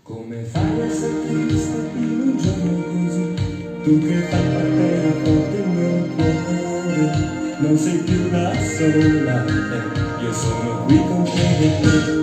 Come fai a essere triste in un giorno così? Tu che fai battere forte il mio cuore, non sei più da sola, io sono qui con te.